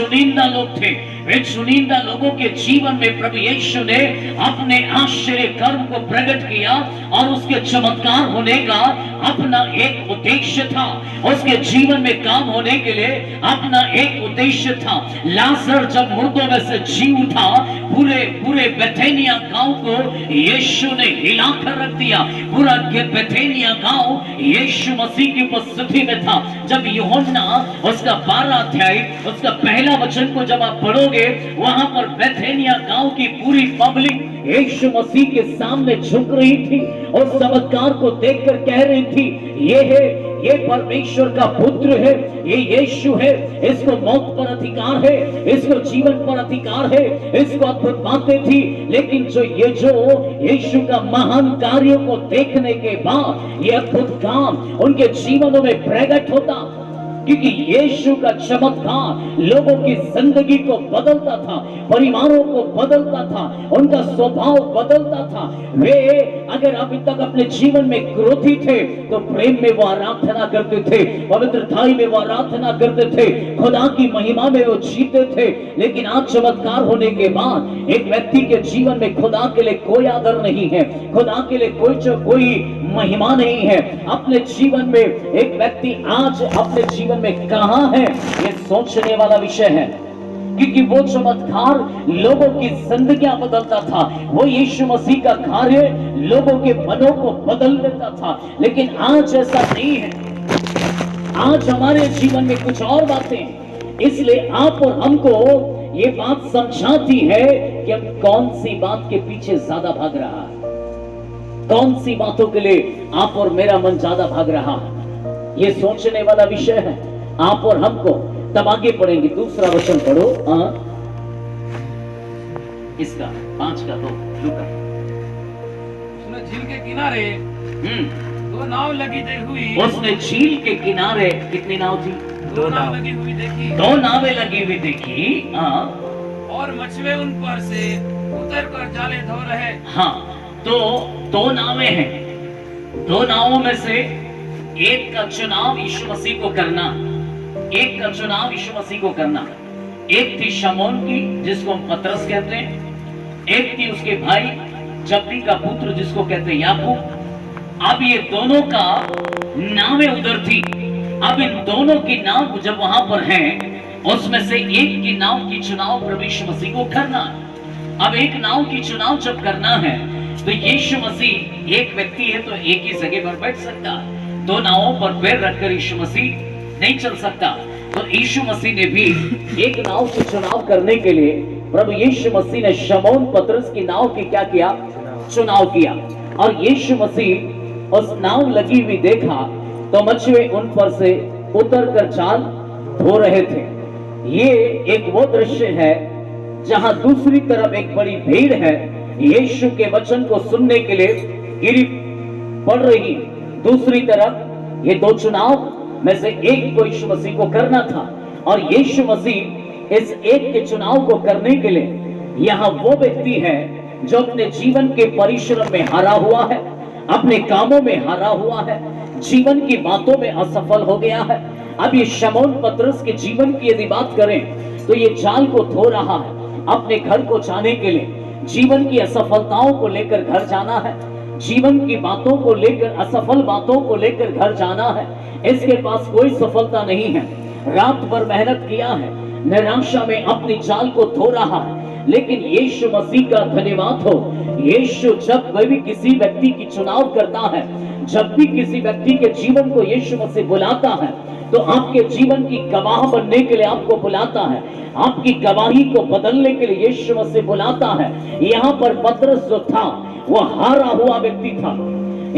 चुनिंदा लोग थे। वे चुनिंदा लोगों के जीवन में प्रभु यीशु ने अपने आश्चर्य कर्म को प्रकट किया और उसके चमत्कार होने का अपना एक उद्देश्य था। उसके जीवन में काम होने के लिए अपना एक उद्देश्य था। लाजर जब मुर्दों में से जी उठा, पूरे बेथेनिया गांव को यीशु ने हिलाकर रख दिया। पूरा बेथेनिया गांव यीशु मसीह की उपस्थिति में था। जब यूहन्ना उसका 12 अध्याय उसका पहला वचन को जब आप पढ़ोगे, वहां पर बेथेनिया गांव की पूरी पब्लिक यीशु मसीह के सामने झुक रही थी और चमत्कार को देखकर कह रही थी, ये परमेश्वर का पुत्र है, ये यीशु है, इसको मौत पर अधिकार है, इसको जीवन पर अधिकार है, इसको अद्भुत बातें थी। लेकिन जो यीशु का महान कार्यों को देखने के बाद ये अद्भुत काम उनके जीवनों में प्रकट होता, क्योंकि यीशु का चमत्कार लोगों की जिंदगी को बदलता था, परिवारों को बदलता था, उनका स्वभाव बदलता था। वे अगर अभी तक अपने जीवन में क्रोधी थे तो प्रेम में वो आराधना करते थे, पवित्रताई में वो आराधना करते थे, खुदा की महिमा में वो जीते थे। लेकिन आज चमत्कार होने के बाद एक व्यक्ति के जीवन में खुदा के लिए कोई आदर नहीं है, खुदा के लिए कोई महिमा नहीं है। अपने जीवन में एक व्यक्ति आज अपने जीवन में कहां है, ये सोचने वाला विषय है। क्योंकि वो चमत्कार लोगों की जिंदगियां बदलता था, वो यीशु मसीह का कार्य लोगों के मनों को बदल देता था। लेकिन आज ऐसा नहीं है, आज हमारे जीवन में कुछ और बातें हैं। इसलिए आप और हमको ये बात समझाती है कि हम कौन सी बात के पीछे ज्यादा भाग रहा है, कौन सी बातों के लिए आप और मेरा मन ज्यादा भाग रहा है। ये सोचने वाला विषय है आप और हमको। तब आगे पढ़ेंगे, दूसरा वचन पढ़ो। इसका 5 का 2 लूका। उसने झील के किनारे 2 नाव लगी हुई। उसने झील के किनारे कितनी नाव थी? 2 नाव लगी हुई देखी। 2 नावें लगी हुई देखी। और मछुए उन पर से उतर कर जाले धो रहे। हाँ, तो 2 नावें हैं। 2 नावों में से एक का चुनाव यीशु मसीह को करना, एक का चुनाव यीशु मसीह को करना। एक थी शमौन की, जिसको हम पतरस कहते हैं, एक थी उसके भाई जब्दी का पुत्र जिसको कहते हैं याकूब। अब ये दोनों का नावें उधर थी। अब इन दोनों की नाव जब वहां पर हैं, उसमें से एक की नाव की चुनाव प्रभु यीशु मसीह को करना है। अब एक नाव की चुनाव जब करना है तो यीशु मसीह एक व्यक्ति है तो एक ही जगह पर बैठ सकता है। 2 नावों पर पैर रखकर यीशु मसीह नहीं चल सकता। तो यीशु मसीह ने भी एक नाव की चुनाव करने के लिए प्रभु यीशु मसीह ने शमौन पतरस की नाव की क्या किया? चुनाव किया। और यीशु मसीह उस नाव लगी हुई देखा तो मछुए उन पर से उतर कर जाल धो रहे थे। ये एक वो दृश्य है जहां दूसरी तरफ एक बड़ी भीड़ है, यीशु के वचन को सुनने के लिए गिरी पड़ रही। दूसरी तरफ ये 2 चुनाव में से एक को यीशु मसीह को करना था। और यीशु मसीह इस एक के चुनाव को करने के लिए यहाँ वो व्यक्ति है जो अपने जीवन के परिश्रम में हारा हुआ है, अपने कामों में हारा हुआ है, जीवन की बातों में असफल हो गया है। अब ये शमौन पतरस के जीवन की यदि बात करें तो ये जाल को धो रहा है अपने घर को जाने के लिए। जीवन की असफलताओं को लेकर घर जाना है, जीवन की बातों को लेकर, असफल बातों को लेकर घर जाना है। इसके पास कोई सफलता नहीं है, रात भर मेहनत किया है, निराशा में अपनी जाल को धो रहा है। लेकिन यीशु मसीह का धन्यवाद हो, यीशु जब भी किसी व्यक्ति की चुनाव करता है, जब भी किसी व्यक्ति के जीवन को यीशु मसीह बुलाता है तो आपके जीवन की गवाह बनने के लिए आपको बुलाता है, आपकी गवाही को बदलने के लिए यीशु मसीह बुलाता है। यहाँ पर पतरस जो था वो हारा हुआ व्यक्ति था,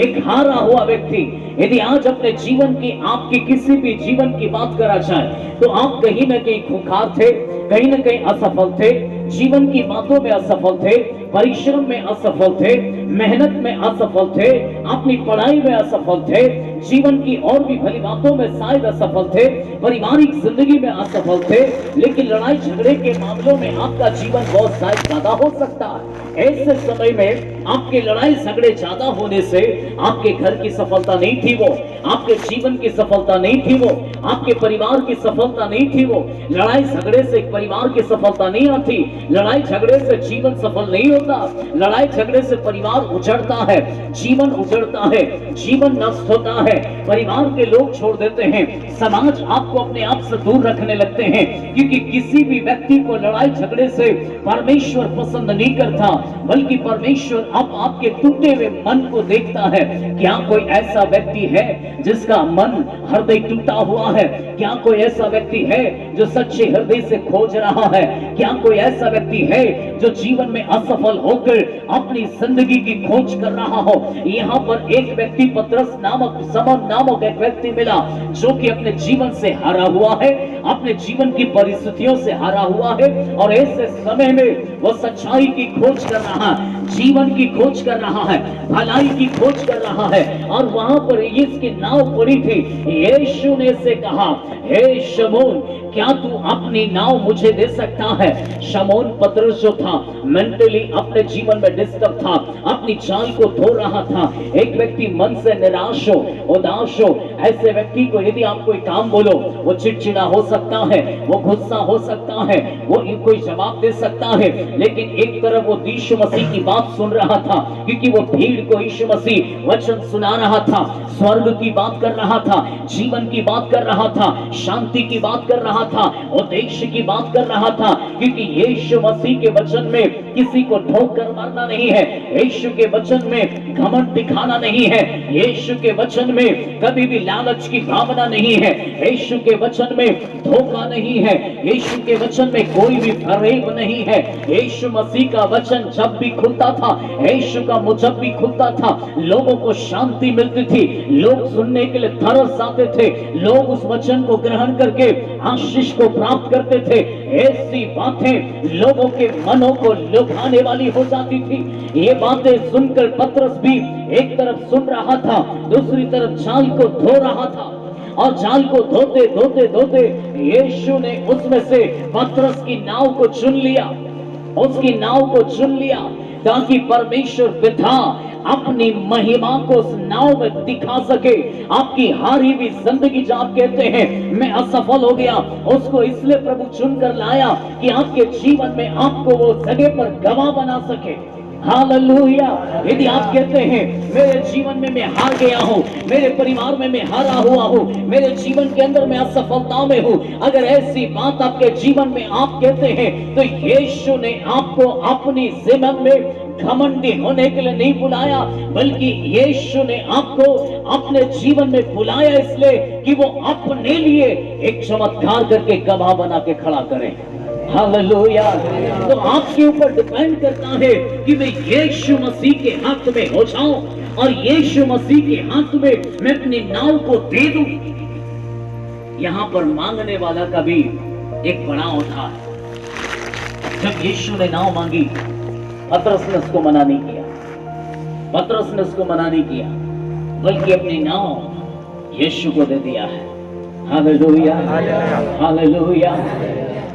एक हारा हुआ व्यक्ति। यदि आज अपने जीवन की, आपकी किसी भी जीवन की बात करा जाए तो आप कहीं ना कहीं खूंखार थे, कहीं ना कहीं असफल थे, जीवन की बातों में असफल थे, परिश्रम में असफल थे, मेहनत में असफल थे, अपनी पढ़ाई में असफल थे, जीवन की और भी भली बातों में शायद असफल थे, पारिवारिक जिंदगी में असफल थे। लेकिन लड़ाई झगड़े के मामलों में आपका जीवन बहुत शायद ज्यादा हो सकता है। ऐसे समय में आपके लड़ाई झगड़े ज्यादा होने से आपके घर की सफलता नहीं थी वो, आपके जीवन की सफलता नहीं थी वो, आपके परिवार की सफलता नहीं थी वो। लड़ाई झगड़े से परिवार की सफलता नहीं आती, लड़ाई झगड़े से जीवन सफल नहीं होता, लड़ाई झगड़े से परिवार उजड़ता है, जीवन उजड़ता है, जीवन नष्ट होता है, परिवार के लोग छोड़ देते हैं, समाज आपको अपने आप से दूर रखने लगते हैं, क्योंकि किसी भी व्यक्ति को लड़ाई झगड़े से परमेश्वर पसंद नहीं करता, बल्कि परमेश्वर अब आपके टूटे हुए मन को देखता है। क्या कोई ऐसा व्यक्ति है जिसका मन हृदय टूटा हुआ है? क्या कोई ऐसा व्यक्ति है जो सच्चे हृदय से खोज रहा है? क्या कोई ऐसा व्यक्ति है जो जीवन में असफल होकर अपनी जिंदगी की खोज कर रहा हो? यहाँ पर एक व्यक्ति पतरस नामक, समन नामक एक व्यक्ति मिला जो कि अपने जीवन से हारा हुआ है, अपने जीवन की परिस्थितियों से हारा हुआ है, और ऐसे समय में वो सच्चाई की खोज कर रहा है, जीवन की खोज कर रहा है, भलाई की खोज कर रहा है। और वहां पर इसकी नाव पड़ी थी। यीशु ने से कहा, हे शमौन, क्या तू अपनी नाव मुझे दे सकता है? शमौन पतरस जो था मेंटली अपने जीवन में डिस्टर्ब था, अपनी जाल को धो रहा था। एक व्यक्ति मन से निराश हो, उदास हो, ऐसे व्यक्ति को यदि आप कोई काम बोलो, वो चिड़चिड़ा हो सकता है, वो गुस्सा हो सकता है, वो कोई जवाब दे सकता है, लेकिन एक तरफ वो यीशु मसीह की बात सुन रहा था, क्योंकि वो भीड़ को यीशु मसीह वचन सुना रहा था, स्वर्ग की बात कर रहा था, जीवन की बात कर रहा था, शांति की बात कर रहा था, उद्देश्य की बात कर रहा था, क्योंकि यीशु मसीह के वचन में किसी को ठोकर मारना नहीं है, यीशु के वचन में घमंड दिखाना नहीं है, यीशु के वचन में कभी भी लालच की भावना नहीं है, यीशु के वचन में धोखा नहीं है, यीशु के वचन में कोई भी फरेब नहीं है। यीशु मसीह का वचन जब भी खुलता था, यीशु का मुंह जब भी खुलता था, लोगों को शांति मिलती थी, लोग सुनने के लिए तरस आते थे, लोग उस वचन को ग्रहण करके आशीष को प्राप्त करते थे। ऐसी बातें लोगों के मनों को लुभाने वाली हो जाती थी। ये बातें सुनकर पतरस भी एक तरफ सुन रहा था, दूसरी तरफ जाल को धो रहा था, और जाल को धोते धोते धोते यीशु ने उसमें से पतरस की नाव को चुन लिया, उसकी नाव को चुन लिया, ताकि परमेश्वर पिता अपनी महिमा को उस नाव में दिखा सके। आपकी हारी हुई जिंदगी जो आप कहते हैं मैं असफल हो गया, उसको इसलिए प्रभु चुनकर लाया कि आपके जीवन में आपको वो जगह पर गवाह बना सके। हालेलुया। यदि आप कहते हैं मेरे जीवन में मैं हार गया हूँ, मेरे परिवार में मैं हारा हुआ हूँ, मेरे जीवन के अंदर मैं असफलता में हूँ, अगर ऐसी बात आपके जीवन में आप कहते हैं, तो यीशु ने आपको अपनी जीवन में घमंडी होने के लिए नहीं बुलाया, बल्कि यीशु ने आपको अपने जीवन में बुलाया इसलिए कि वो अपने लिए एक चमत्कार करके गवाह बना के खड़ा करें। हालेलुया। तो आपके ऊपर डिपेंड करता है कि मैं यीशु मसीह के हाथ में हो जाऊं और यीशु मसीह के हाथ में मैं अपनी नाव को दे दूं। यहां पर मांगने वाला का भी एक पड़ाव था। जब यीशु ने नाव मांगी, पतरस ने उसको मना नहीं किया, पतरस ने उसको मना नहीं किया, बल्कि अपनी नाव यीशु को दे दिया है। Hallelujah, hallelujah.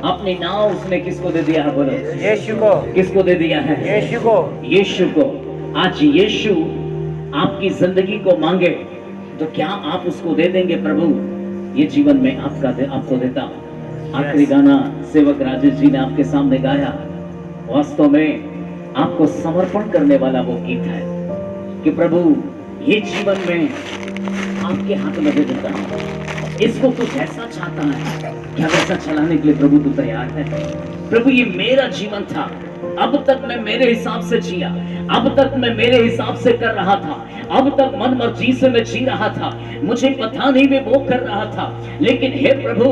अपनी नाव उसने किसको दे दिया है? बोलो, यीशु को। किसको दे दिया है? यीशु को। यीशु को। आज यीशु आपकी जिंदगी को मांगे तो क्या आप उसको दे देंगे? प्रभु ये जीवन में आपको देता हूं। आखिरी गाना सेवक राजेश जी ने आपके सामने गाया, वास्तव में आपको समर्पण करने वाला वो गीत है कि प्रभु ये जीवन में आपके हाथ में दे देता हूं, इसको तू जैसा चाहता है क्या वैसा चलाने के लिए प्रभु तू तैयार है? प्रभु ये मेरा जीवन था, अब तक मैं मेरे हिसाब से जिया, अब तक मैं मेरे हिसाब से कर रहा था, अब तक मन मर्जी से मैं जी रहा था, मुझे पता नहीं मैं वो कर रहा था, लेकिन हे प्रभु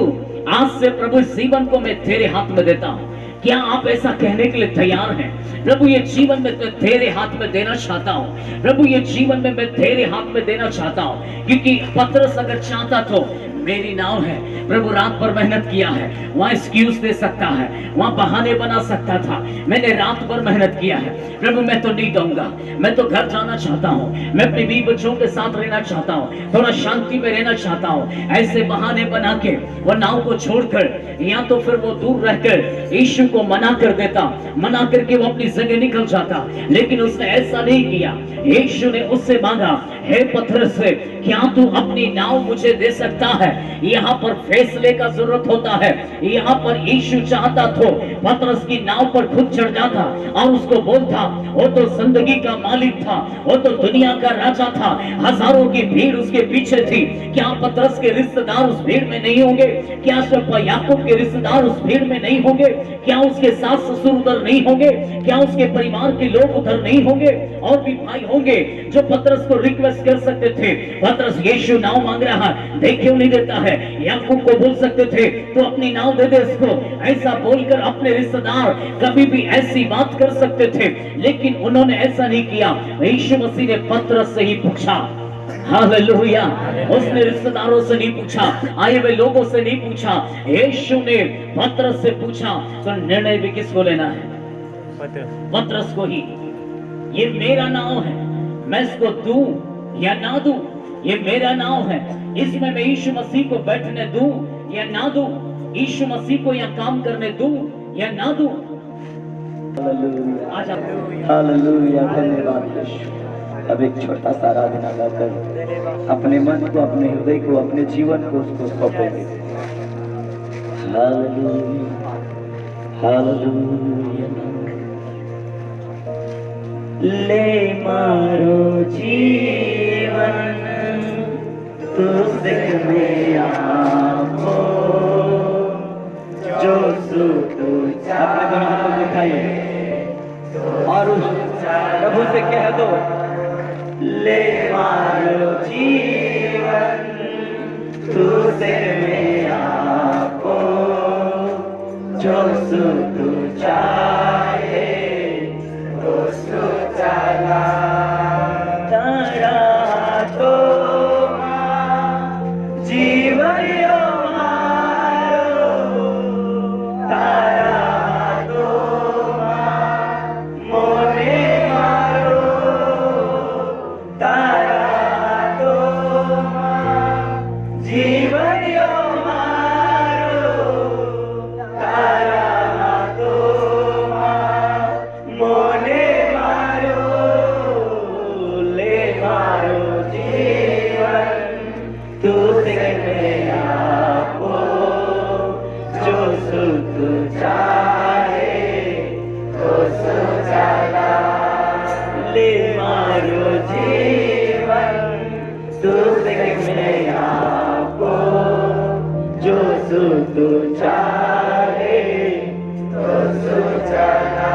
आज से प्रभु जीवन को मैं तेरे हाथ में देता हूं। क्या आप ऐसा कहने के लिए तैयार हैं? प्रभु ये जीवन में मैं तेरे हाथ में देना चाहता हूँ, प्रभु ये जीवन में मैं तेरे हाथ में देना चाहता हूँ। क्योंकि पतरस अगर चाहता तो मेरी नाव है, प्रभु रात भर मेहनत किया है, वहां एक्सक्यूज दे सकता है, वहां बहाने बना सकता था, मैंने रात भर मेहनत किया है, प्रभु मैं तो नहीं कहूंगा, मैं तो घर जाना चाहता हूँ, मैं अपने बीवी बच्चों के साथ रहना चाहता हूँ, थोड़ा शांति में रहना चाहता हूँ। ऐसे बहाने बना के वो नाव को छोड़कर या तो फिर वो दूर रहकर यीशु को मना कर देता, मना करके वो अपनी जगह निकल जाता, लेकिन उसने ऐसा नहीं किया। यीशु ने उससे मांगा, हे पतरस, क्या तू अपनी नाव मुझे दे सकता है? यहाँ पर फैसले का जरूरत होता है। यहाँ पर यीशु चाहता तो पतरस की नाव पर खुद चढ़ जाता और उसको बोलता, वो तो जिंदगी का मालिक था, वो तो दुनिया का राजा था, हजारों की भीड़ उसके पीछे थी। क्या पतरस के रिश्तेदार उस भीड़ में नहीं होंगे? क्या याकूब के रिश्तेदार उस भीड़ में नहीं होंगे? क्या उसके सास ससुर उधर नहीं होंगे? क्या उसके परिवार के लोग उधर नहीं होंगे? और भी भाई होंगे जो पतरस को रिक्वेस्ट कर सकते थे, पतरस यीशु नाव मांग रहा है, देख क्यों नहीं देता है? याकूब को बोल सकते थे, तो अपनी नाव दे दे इसको। ऐसा बोलकर अपने रिश्तेदार कभी भी ऐसी बात कर सकते थे, लेकिन उन्होंने ऐसा नहीं किया। यीशु मसीह ने पतरस से ही पूछा, हालेलुया। उसने रिश्तेदारों से नहीं पूछा, आए हुए लोगों से नहीं पूछा, यीशु ने पतरस से पूछा। तो निर्णय भी किसको लेना है? पतरस को ही। ये मेरा नाव है, मैं इसको दूं या ना दूं, ये मेरा नाव है, इसमें मैं यीशु मसीह को बैठने दूं या ना दूं, यीशु मसीह को यहाँ काम करने दूं या ना दूं। हालेलुया, धन्यवाद यीशु। अब एक छोटा सा आराधना गाकर अपने मन को, अपने हृदय को, अपने जीवन को उसको सौंपेंगे। Hallelujah, hallelujah. ले मारो जीवन तुझसे में आपो, जो सुख अपने दोनों हाथों को उठाइए और उस प्रभु से कह दो, ले मारो जीवन तुझसे में आपो, जो सुख चाहे तो सुख चला। तारा तो जीवन यो मारो, तारा तो मोने मारो, तारा तो जीवन यो मारो, तारा तो मोने मारो, ले मारो जीवन तुझसे में आपो, जो सुख चाहे तो सुख चला। ले मारो जीवन तुझसे में आपो, जो सुख चाहे तो सुख चला।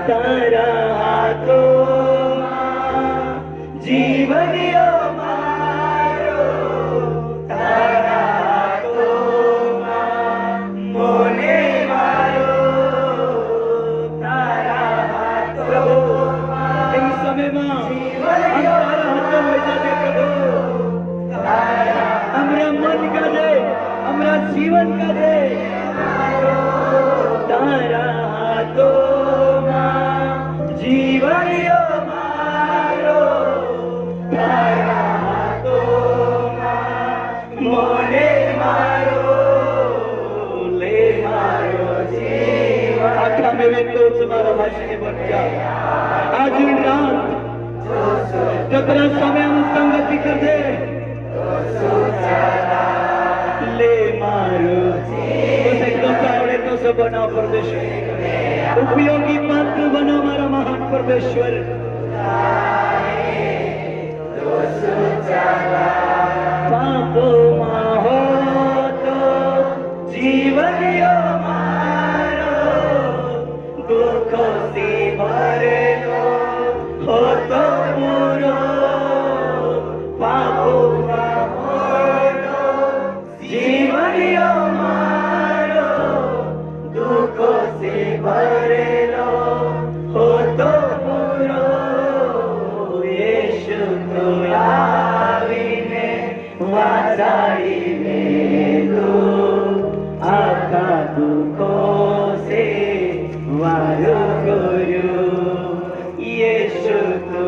तारा हाथों जीवन यो मारो, तारा हाथों मोने मारो, तारा हाथों इन समय में तारा हाथों में जाते प्रभु, हमरा मन का दे, हमरा जीवन का दे, तारा हाथों जीवन यो मारो, तारा हाथों मोने मारो, ले मारो जीवन। आखिर में भी तो तुम्हारा भाषण बन गया आज रात, जो तेरा समय हम संगति कर दे, ले मारो तो से बना परमेश्वर, उपयोगी पात्र बनो हमारा महान परमेश्वर। पापो माहो तो जीवन यो मारो, दुखों से भरे लो हो तो पूरो। पापो माहो तो जीवन यो मारो, दुखों से भरे लो हो तो पूरो। यीशु तो आवीने वाजाईने तू, आका दुखों से वारो गुरु। यीशु तो